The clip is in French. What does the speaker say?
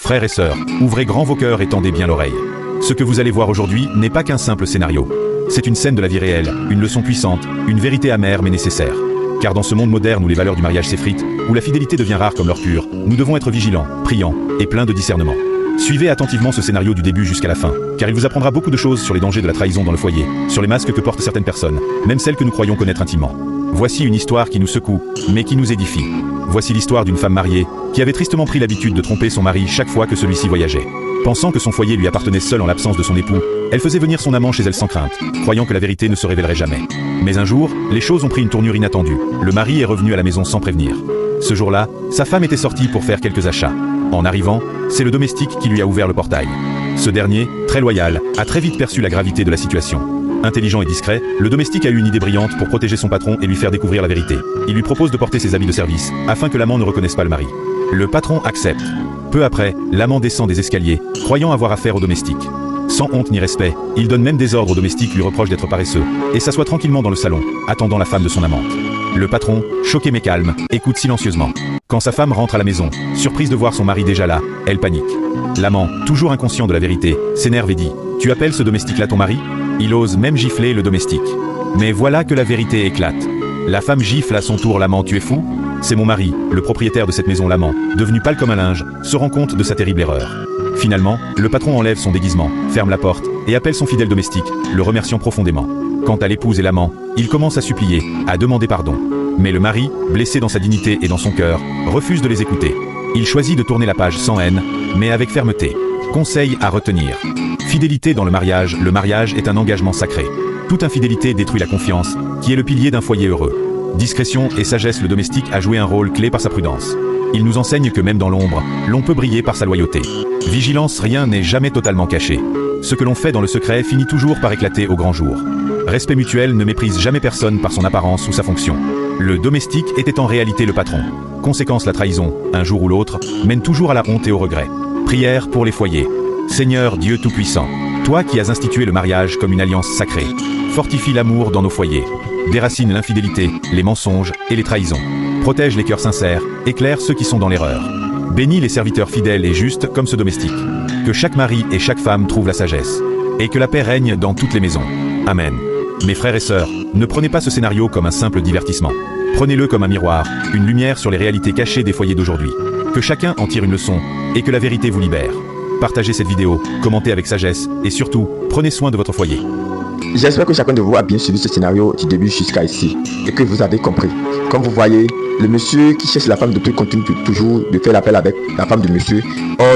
Frères et sœurs, ouvrez grand vos cœurs et tendez bien l'oreille. Ce que vous allez voir aujourd'hui n'est pas qu'un simple scénario. C'est une scène de la vie réelle, une leçon puissante, une vérité amère mais nécessaire. Car dans ce monde moderne où les valeurs du mariage s'effritent, où la fidélité devient rare comme l'or pur, nous devons être vigilants, priants et pleins de discernement. Suivez attentivement ce scénario du début jusqu'à la fin, car il vous apprendra beaucoup de choses sur les dangers de la trahison dans le foyer, sur les masques que portent certaines personnes, même celles que nous croyons connaître intimement. Voici une histoire qui nous secoue, mais qui nous édifie. Voici l'histoire d'une femme mariée, qui avait tristement pris l'habitude de tromper son mari chaque fois que celui-ci voyageait. Pensant que son foyer lui appartenait seul en l'absence de son époux, elle faisait venir son amant chez elle sans crainte, croyant que la vérité ne se révélerait jamais. Mais un jour, les choses ont pris une tournure inattendue. Le mari est revenu à la maison sans prévenir. Ce jour-là, sa femme était sortie pour faire quelques achats. En arrivant, c'est le domestique qui lui a ouvert le portail. Ce dernier, très loyal, a très vite perçu la gravité de la situation. Intelligent et discret, le domestique a eu une idée brillante pour protéger son patron et lui faire découvrir la vérité. Il lui propose de porter ses habits de service, afin que l'amant ne reconnaisse pas le mari. Le patron accepte. Peu après, l'amant descend des escaliers, croyant avoir affaire au domestique. Sans honte ni respect, il donne même des ordres au domestique, lui reproche d'être paresseux, et s'assoit tranquillement dans le salon, attendant la femme de son amante. Le patron, choqué mais calme, écoute silencieusement. Quand sa femme rentre à la maison, surprise de voir son mari déjà là, elle panique. L'amant, toujours inconscient de la vérité, s'énerve et dit « Tu appelles ce domestique-là ton mari ?» Il ose même gifler le domestique. Mais voilà que la vérité éclate. La femme gifle à son tour l'amant « Tu es fou ?» C'est mon mari, le propriétaire de cette maison. L'amant, devenu pâle comme un linge, se rend compte de sa terrible erreur. Finalement, le patron enlève son déguisement, ferme la porte et appelle son fidèle domestique, le remerciant profondément. Quant à l'épouse et l'amant, il commence à supplier, à demander pardon. Mais le mari, blessé dans sa dignité et dans son cœur, refuse de les écouter. Il choisit de tourner la page sans haine, mais avec fermeté. Conseil à retenir. Fidélité dans le mariage est un engagement sacré. Toute infidélité détruit la confiance, qui est le pilier d'un foyer heureux. Discrétion et sagesse, le domestique a joué un rôle clé par sa prudence. Il nous enseigne que même dans l'ombre, l'on peut briller par sa loyauté. Vigilance, rien n'est jamais totalement caché. Ce que l'on fait dans le secret finit toujours par éclater au grand jour. Respect mutuel, ne méprise jamais personne par son apparence ou sa fonction. Le domestique était en réalité le patron. Conséquence, la trahison, un jour ou l'autre, mène toujours à la honte et au regret. Prière pour les foyers. Seigneur Dieu Tout-Puissant, toi qui as institué le mariage comme une alliance sacrée, fortifie l'amour dans nos foyers. Déracine l'infidélité, les mensonges et les trahisons. Protège les cœurs sincères, éclaire ceux qui sont dans l'erreur. Bénis les serviteurs fidèles et justes comme ce domestique. Que chaque mari et chaque femme trouvent la sagesse. Et que la paix règne dans toutes les maisons. Amen. Mes frères et sœurs, ne prenez pas ce scénario comme un simple divertissement. Prenez-le comme un miroir, une lumière sur les réalités cachées des foyers d'aujourd'hui. Que chacun en tire une leçon, et que la vérité vous libère. Partagez cette vidéo, commentez avec sagesse, et surtout, prenez soin de votre foyer. J'espère que chacun de vous a bien suivi ce scénario du début jusqu'à ici, et que vous avez compris. Comme vous voyez, le monsieur qui cherche la femme de plus continue toujours de faire l'appel avec la femme de monsieur. Or,